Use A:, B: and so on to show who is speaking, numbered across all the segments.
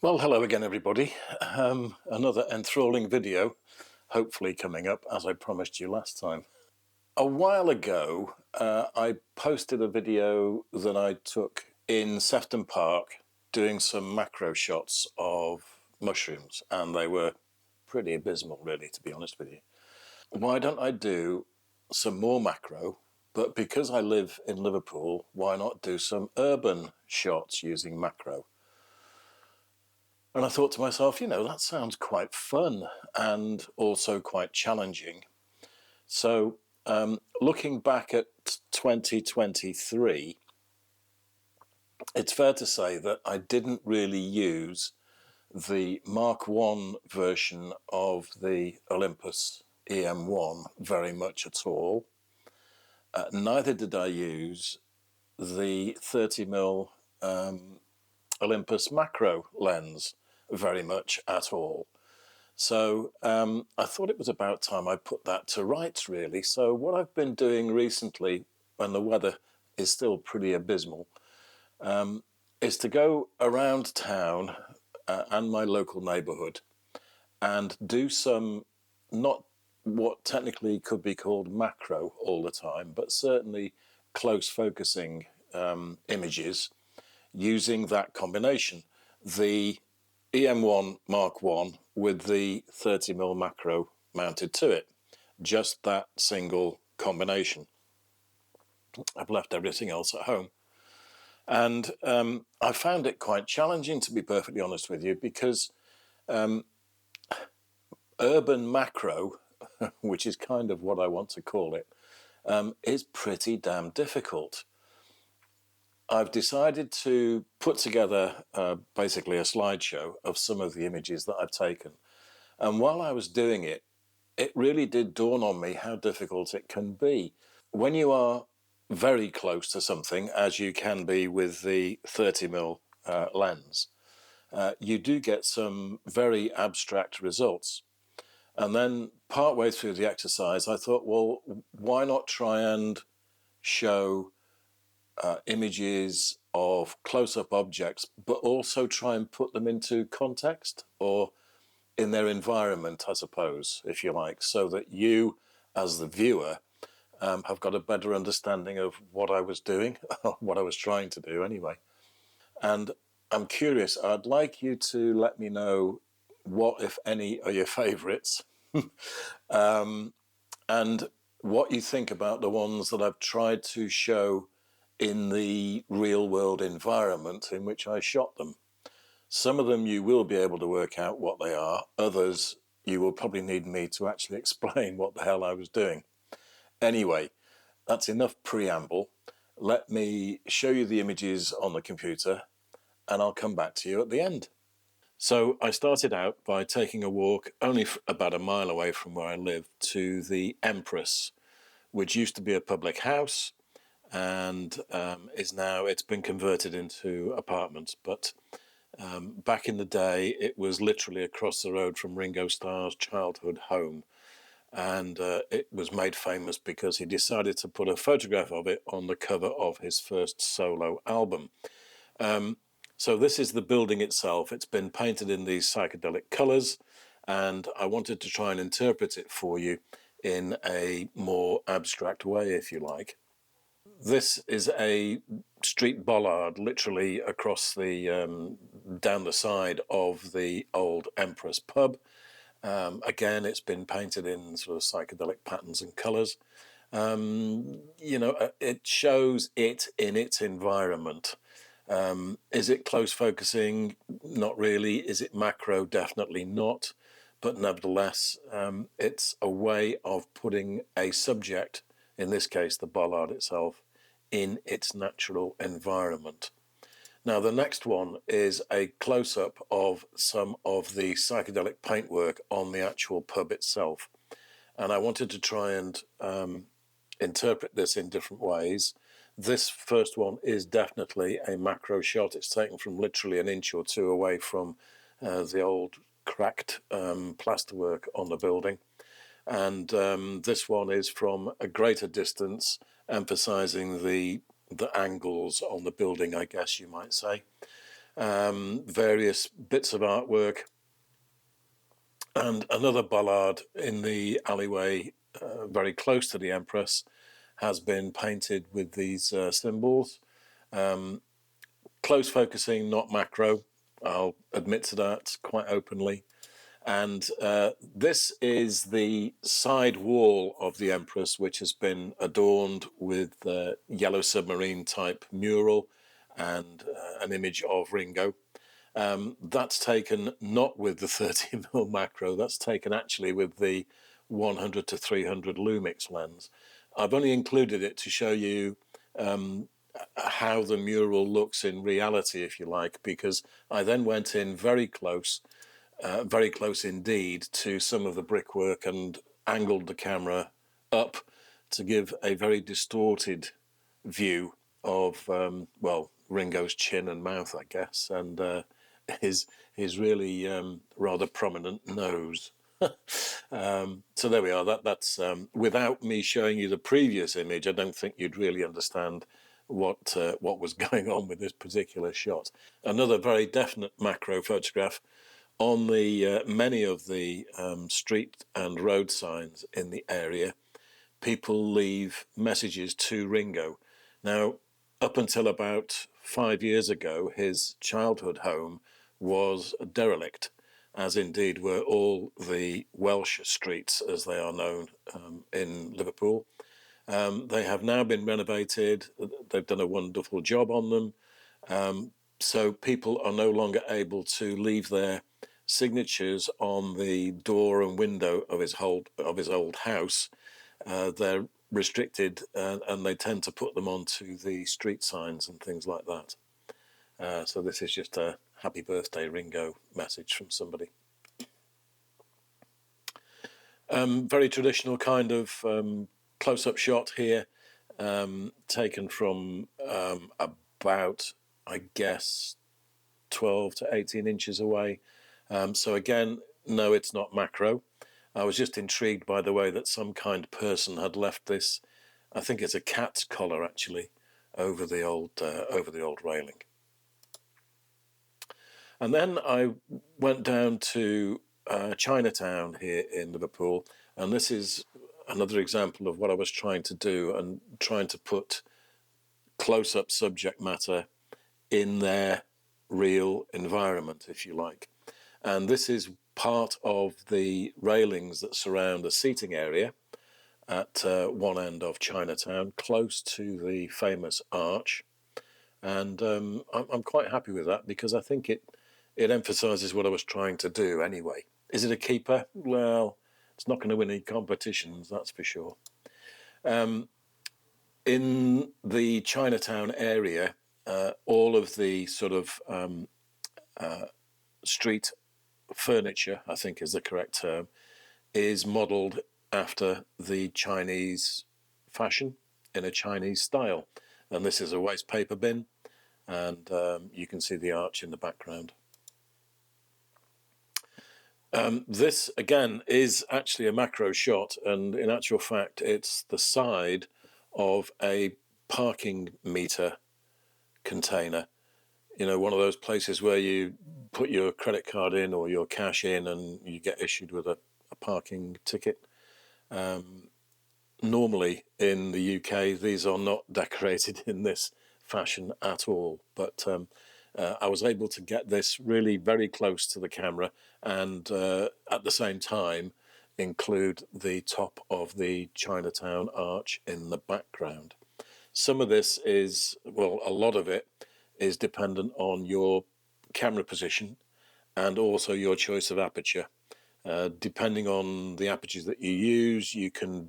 A: Well, hello again, everybody. Another enthralling video, hopefully coming up, as I promised you last time. A while ago, I posted a video that I took in Sefton Park doing some macro shots of mushrooms, and they were pretty abysmal, really, to be honest with you. Why don't I do some more macro? But because I live in Liverpool, why not do some urban shots using macro? And I thought to myself, that sounds quite fun and also quite challenging. So looking back at 2023, it's fair to say that I didn't really use the Mark I version of the Olympus EM1 very much at all. Neither did I use the 30mm Olympus macro lens very much at all. So I thought it was about time I put that to rights, really. So what I've been doing recently, when the weather is still pretty abysmal, is to go around town and my local neighbourhood and do some, not what technically could be called macro all the time, but certainly close focusing images using that combination. The EM1 Mark I with the 30mm macro mounted to it. Just that single combination. I've left everything else at home. And I found it quite challenging, to be perfectly honest with you, because urban macro, which is kind of what I want to call it, is pretty damn difficult. I've decided to put together basically a slideshow of some of the images that I've taken. And while I was doing it, it really did dawn on me how difficult it can be. When you are very close to something, as you can be with the 30mm lens, you do get some very abstract results. And then partway through the exercise, I thought, well, why not try and show images of close-up objects, but also try and put them into context or in their environment, I suppose, if you like, so that you, as the viewer, have got a better understanding of what I was doing, what I was trying to do anyway. And I'm curious, I'd like you to let me know what, if any, are your favourites, and what you think about the ones that I've tried to show in the real world environment in which I shot them. Some of them you will be able to work out what they are. Others you will probably need me to actually explain what the hell I was doing. Anyway, that's enough preamble. Let me show you the images on the computer and I'll come back to you at the end. So I started out by taking a walk only about a mile away from where I live to the Empress, which used to be a public house and it's been converted into apartments. But back in the day, it was literally across the road from Ringo Starr's childhood home. And it was made famous because he decided to put a photograph of it on the cover of his first solo album. So this is the building itself. It's been painted in these psychedelic colours, and I wanted to try and interpret it for you in a more abstract way, if you like. This is a street bollard, literally across the down the side of the old Empress pub. Again, it's been painted in sort of psychedelic patterns and colours. It shows it in its environment. Is it close focusing? Not really. Is it macro? Definitely not. But nevertheless, it's a way of putting a subject, in this case the bollard itself, in its natural environment. Now the next one is a close-up of some of the psychedelic paintwork on the actual pub itself. And I wanted to try and interpret this in different ways. This first one is definitely a macro shot. It's taken from literally an inch or two away from the old cracked plasterwork on the building. And this one is from a greater distance, emphasizing the angles on the building, I guess you might say. various bits of artwork, and another bollard in the alleyway very close to the Empress has been painted with these symbols. Close focusing, not macro. I'll admit to that quite openly. And this is the side wall of the Empress, which has been adorned with yellow submarine type mural and an image of Ringo. That's taken not with the 30mm macro, that's taken actually with the 100 to 300 Lumix lens. I've only included it to show you how the mural looks in reality, if you like, because I then went in very close indeed to some of the brickwork and angled the camera up to give a very distorted view of, well, Ringo's chin and mouth, I guess, and his really rather prominent nose. So there we are. That's without me showing you the previous image, I don't think you'd really understand what was going on with this particular shot. Another very definite macro photograph. On the many of the street and road signs in the area, people leave messages to Ringo. Now, up until about 5 years ago, his childhood home was a derelict, as indeed were all the Welsh streets, as they are known in Liverpool. They have now been renovated. They've done a wonderful job on them. So people are no longer able to leave their signatures on the door and window of his old house. They're restricted, and they tend to put them onto the street signs and things like that. So this is just a happy birthday Ringo message from somebody. Very traditional kind of close-up shot here, taken from about, I guess, 12 to 18 inches away. So again, no, it's not macro. I was just intrigued by the way that some kind person had left this, I think it's a cat's collar actually, over the old railing. And then I went down to Chinatown here in Liverpool, and this is another example of what I was trying to do, and trying to put close-up subject matter in their real environment, if you like. And this is part of the railings that surround a seating area at one end of Chinatown, close to the famous arch. And I'm quite happy with that, because I think it emphasises what I was trying to do anyway. Is it a keeper? Well, it's not going to win any competitions, that's for sure. In the Chinatown area, all of the sort of street furniture, I think is the correct term, is modelled after the Chinese fashion, in a Chinese style. And this is a waste paper bin, and you can see the arch in the background. This, again, is actually a macro shot, and in actual fact, it's the side of a parking meter container. You know, one of those places where you put your credit card in or your cash in and you get issued with a parking ticket. Normally in the UK, these are not decorated in this fashion at all, but I was able to get this really very close to the camera, and at the same time include the top of the Chinatown arch in the background. Some of this is, well, a lot of it is dependent on your camera position and also your choice of aperture. Depending on the apertures that you use, you can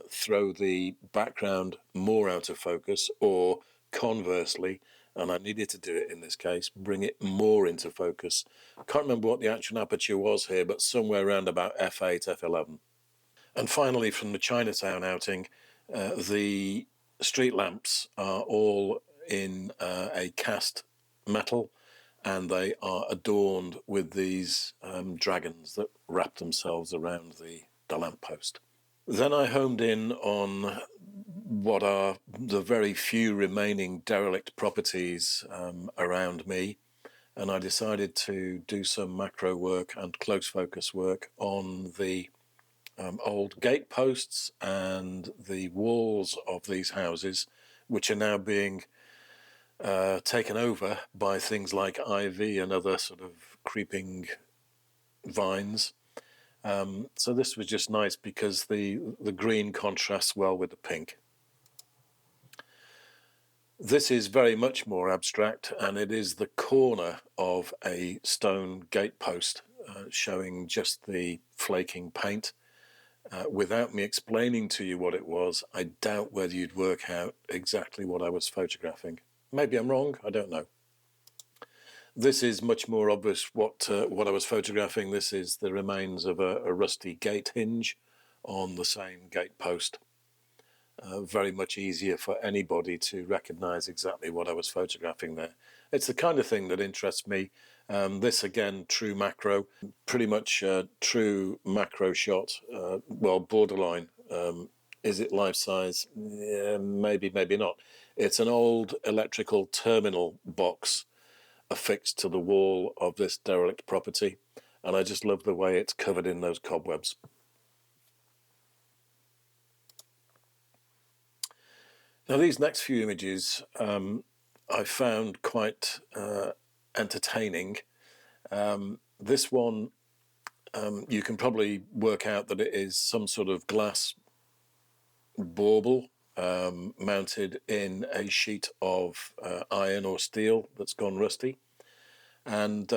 A: throw the background more out of focus, or conversely, and I needed to do it in this case, bring it more into focus. I can't remember what the actual aperture was here, but somewhere around about f8, f11. And finally, from the Chinatown outing, the street lamps are all in a cast metal, and they are adorned with these dragons that wrap themselves around the lamppost. Then I homed in on what are the very few remaining derelict properties around me. and I decided to do some macro work and close focus work on the old gate posts and the walls of these houses, which are now being taken over by things like ivy and other sort of creeping vines. So this was just nice because the green contrasts well with the pink. This is very much more abstract, and it is the corner of a stone gatepost showing just the flaking paint. Without me explaining to you what it was, I doubt whether you'd work out exactly what I was photographing. Maybe I'm wrong, I don't know. This is much more obvious what I was photographing. This is the remains of a rusty gate hinge on the same gatepost. Very much easier for anybody to recognize exactly what I was photographing there. It's the kind of thing that interests me. This again, true macro, pretty much true macro shot. Well, borderline. Is it life size? Yeah, maybe, maybe not. It's an old electrical terminal box affixed to the wall of this derelict property, and I just love the way it's covered in those cobwebs. Now, these next few images I found quite entertaining. This one, you can probably work out that it is some sort of glass bauble mounted in a sheet of iron or steel that's gone rusty. And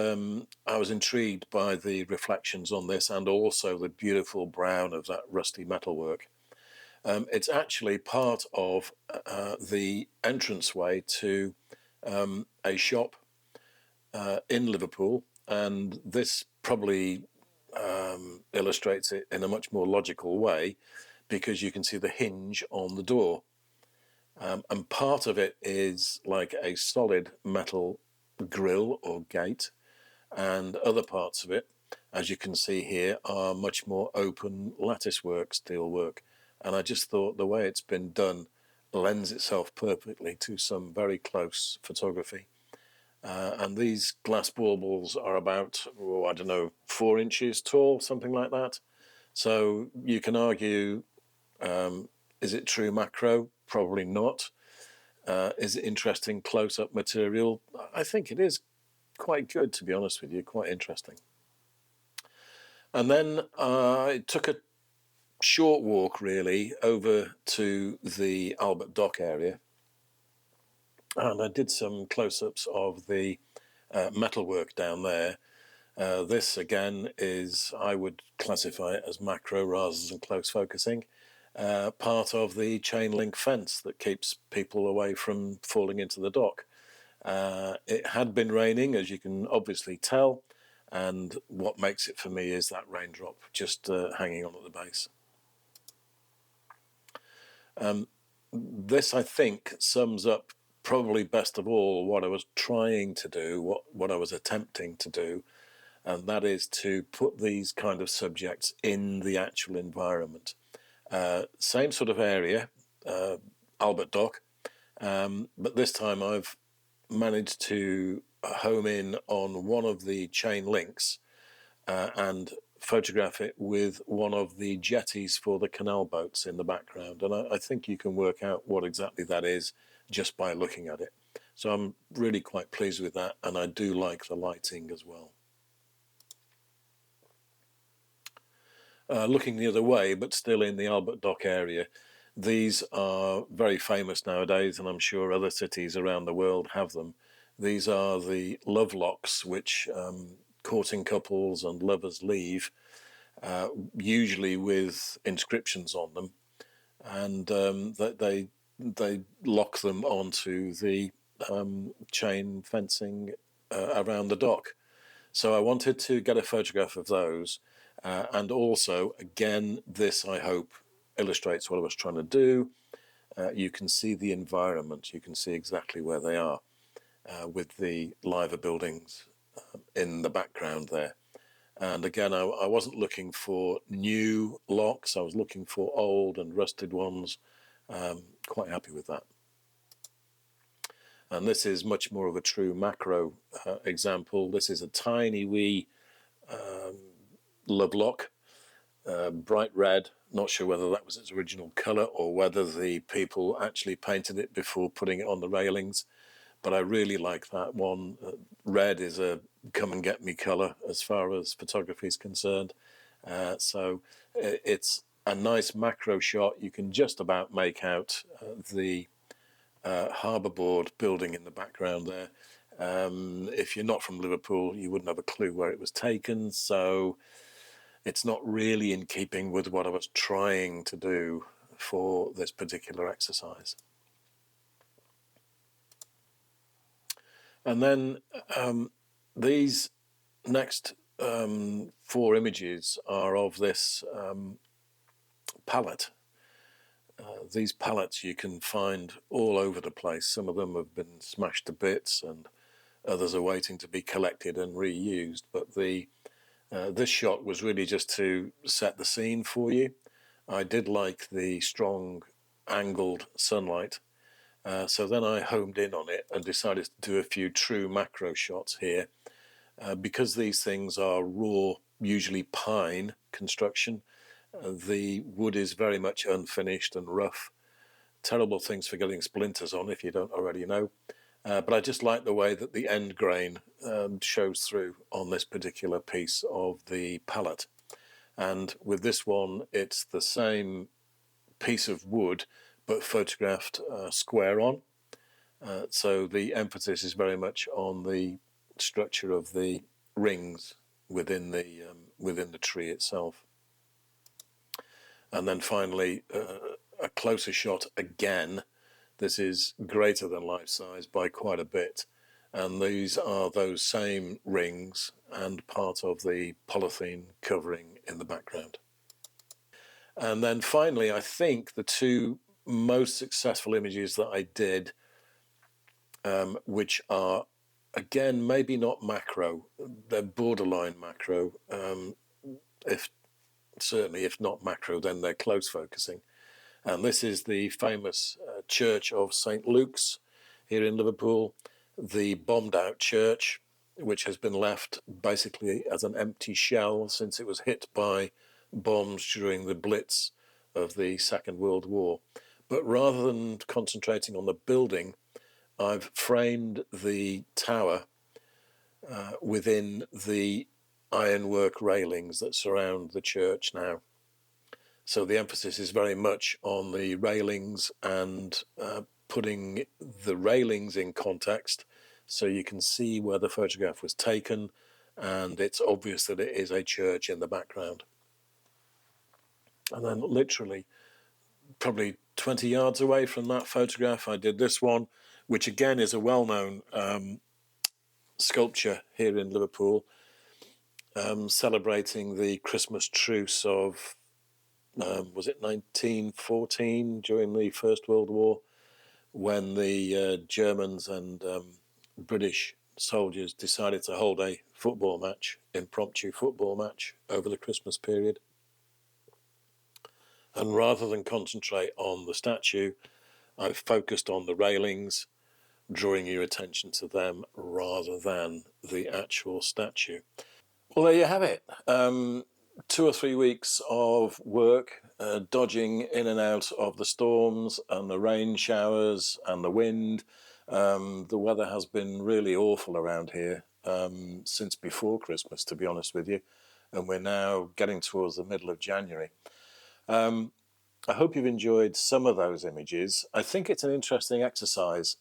A: I was intrigued by the reflections on this and also the beautiful brown of that rusty metalwork. It's actually part of the entranceway to a shop in Liverpool, and this probably illustrates it in a much more logical way because you can see the hinge on the door. And part of it is like a solid metal grill or gate, and other parts of it, as you can see here, are much more open lattice work, steel work. And I just thought the way it's been done lends itself perfectly to some very close photography. And these glass baubles are about, I don't know, 4 inches tall, something like that. So you can argue, is it true macro? Probably not. Is it interesting close-up material? I think it is quite good, to be honest with you, quite interesting. And then I took a short walk really over to the Albert Dock area, and I did some close-ups of the metalwork down there. This again is, I would classify it as macro rather than close focusing, part of the chain link fence that keeps people away from falling into the dock. It had been raining, as you can obviously tell, and what makes it for me is that raindrop just hanging on at the base. This, I think, sums up probably best of all what I was trying to do, what I was attempting to do, and that is to put these kind of subjects in the actual environment. Same sort of area, Albert Dock, but this time I've managed to home in on one of the chain links and photograph it with one of the jetties for the canal boats in the background. And I think you can work out what exactly that is just by looking at it. So I'm really quite pleased with that, and I do like the lighting as well. Looking the other way, but still in the Albert Dock area, these are very famous nowadays, and I'm sure other cities around the world have them. These are the love locks, which courting couples and lovers leave, usually with inscriptions on them, and they lock them onto the chain fencing around the dock. So I wanted to get a photograph of those, and also, again, this I hope illustrates what I was trying to do. You can see the environment, you can see exactly where they are with the liver buildings in the background there. And again, I wasn't looking for new locks, I was looking for old and rusted ones. Quite happy with that. And this is much more of a true macro example. This is a tiny wee Lovelock, bright red. Not sure whether that was its original colour or whether the people actually painted it before putting it on the railings. But I really like that one. Red is a come and get me colour as far as photography is concerned. So it's a nice macro shot. You can just about make out the harbour board building in the background there. If you're not from Liverpool, you wouldn't have a clue where it was taken. So it's not really in keeping with what I was trying to do for this particular exercise. And then these next 4 images are of this palette. These palettes you can find all over the place. Some of them have been smashed to bits and others are waiting to be collected and reused. But this shot was really just to set the scene for you. I did like the strong angled sunlight. So then I homed in on it and decided to do a few true macro shots here. Because these things are raw, usually pine construction, the wood is very much unfinished and rough. Terrible things for getting splinters on, if you don't already know. But I just like the way that the end grain shows through on this particular piece of the palette. And with this one, it's the same piece of wood, but photographed square on. So the emphasis is very much on the structure of the rings within the tree itself. And then finally, a closer shot again. This is greater than life size by quite a bit. And these are those same rings and part of the polythene covering in the background. And then finally, I think the 2 most successful images that I did, which are, again, maybe not macro, they're borderline macro. If not macro, then they're close focusing. And this is the famous church of St. Luke's here in Liverpool, the bombed out church, which has been left basically as an empty shell since it was hit by bombs during the Blitz of the Second World War. But rather than concentrating on the building, I've framed the tower within the ironwork railings that surround the church now. So the emphasis is very much on the railings and putting the railings in context so you can see where the photograph was taken, and it's obvious that it is a church in the background. And then literally probably 20 yards away from that photograph, I did this one, which again is a well-known sculpture here in Liverpool, celebrating the Christmas truce of, was it 1914, during the First World War, when the Germans and British soldiers decided to hold a football match, impromptu football match, over the Christmas period. And rather than concentrate on the statue, I've focused on the railings, drawing your attention to them rather than the actual statue. Well, there you have it. 2 or 3 weeks of work, dodging in and out of the storms and the rain showers and the wind. The weather has been really awful around here since before Christmas, to be honest with you. And we're now getting towards the middle of January. I hope you've enjoyed some of those images. I think it's an interesting exercise.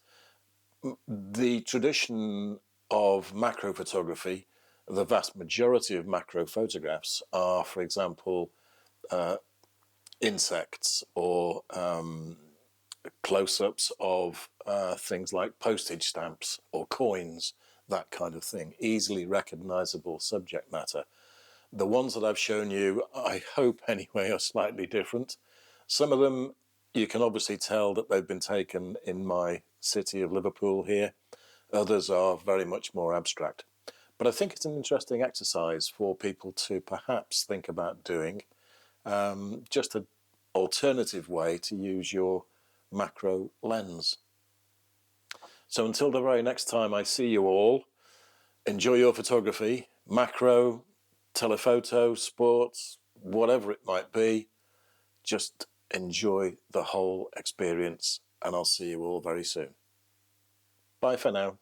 A: The tradition of macro photography, the vast majority of macro photographs are, for example, insects or close-ups of things like postage stamps or coins, that kind of thing, easily recognizable subject matter. The ones that I've shown you, I hope anyway, are slightly different. Some of them, you can obviously tell that they've been taken in my city of Liverpool here. Others are very much more abstract. But I think it's an interesting exercise for people to perhaps think about doing. Just an alternative way to use your macro lens. So until the very next time I see you all, enjoy your photography, macro, telephoto, sports, whatever it might be. Just enjoy the whole experience, and I'll see you all very soon. Bye for now.